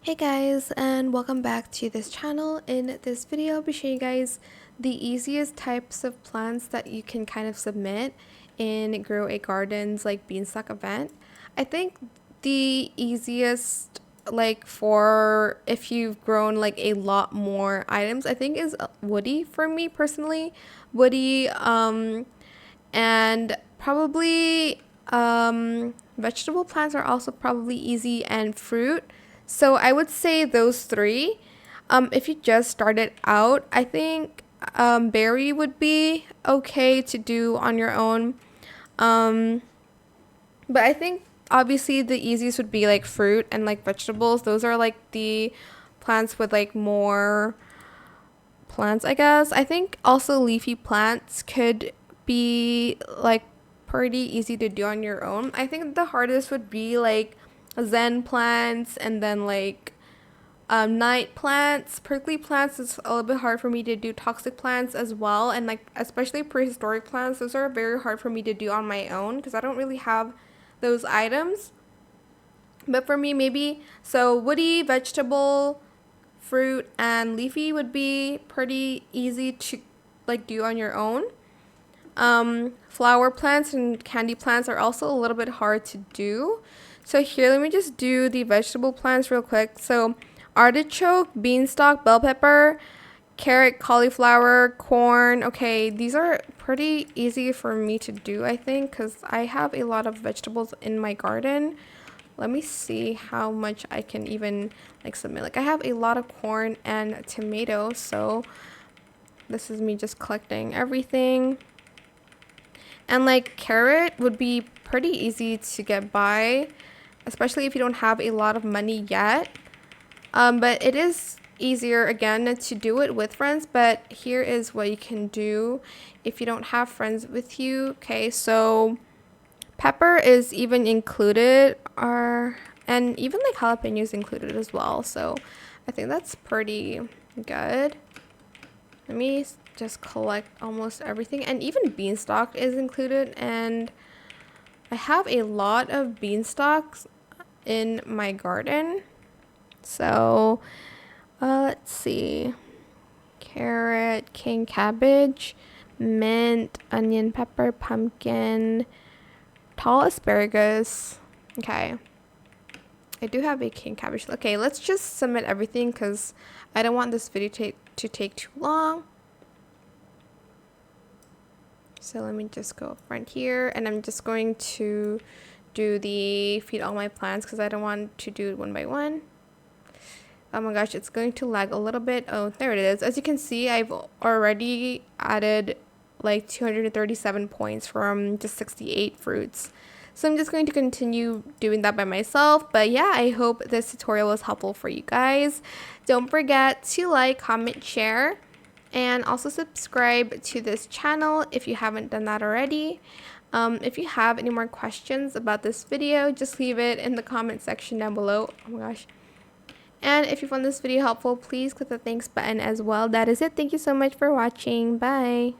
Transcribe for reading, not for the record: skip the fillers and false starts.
Hey guys, and welcome back to this channel. In this video, I'll be showing you guys the easiest types of plants that you can kind of submit in Grow a Garden's like Beanstalk event. I think the easiest for if you've grown like a lot more items, I think is woody for me personally. Woody and probably vegetable plants are also probably easy, and fruit. So I would say those three. If you just started out, I think berry would be okay to do on your own. Um, but I think obviously the easiest would be like fruit and like vegetables. Those are like the plants with like more plants, I guess. I think also leafy plants could be like pretty easy to do on your own. I think the hardest would be like zen plants, and then like night plants. Prickly plants is a little bit hard for me to do. Toxic plants as well, and like especially prehistoric plants, those are very hard for me to do on my own because I don't really have those items. But for me, maybe so woody, vegetable, fruit, and leafy would be pretty easy to like do on your own. Flower plants and candy plants are also a little bit hard to do. So here, let me just do the vegetable plants real quick. So artichoke, beanstalk, bell pepper, carrot, cauliflower, corn. Okay, these are pretty easy for me to do, I think, because I have a lot of vegetables in my garden. Let me see how much I can even like submit. Like I have a lot of corn and tomatoes, so this is me just collecting everything. And like carrot would be pretty easy to get by, especially if you don't have a lot of money yet. But it is easier again to do it with friends. But here is what you can do if you don't have friends with you. Okay, so pepper is even included, and even like jalapenos included as well. So I think that's pretty good. Let me just collect almost everything, and even beanstalk is included, and I have a lot of beanstalks in my garden. So let's see, carrot, king cabbage, mint, onion, pepper, pumpkin, tall asparagus. Okay, I do have a king cabbage. Okay, let's just submit everything because I don't want this video to take too long. So let me just go up front here, and I'm just going to do the feed all my plants because I don't want to do it one by one. Oh my gosh, it's going to lag a little bit. Oh, there it is. As you can see, I've already added like 237 points from just 68 fruits. So I'm just going to continue doing that by myself. But yeah, I hope this tutorial was helpful for you guys. Don't forget to like, comment, share, and also subscribe to this channel if you haven't done that already. If you have any more questions about this video, just leave it in the comment section down below. Oh my gosh. And if you found this video helpful, please click the thanks button as well. That is it. Thank you so much for watching. Bye.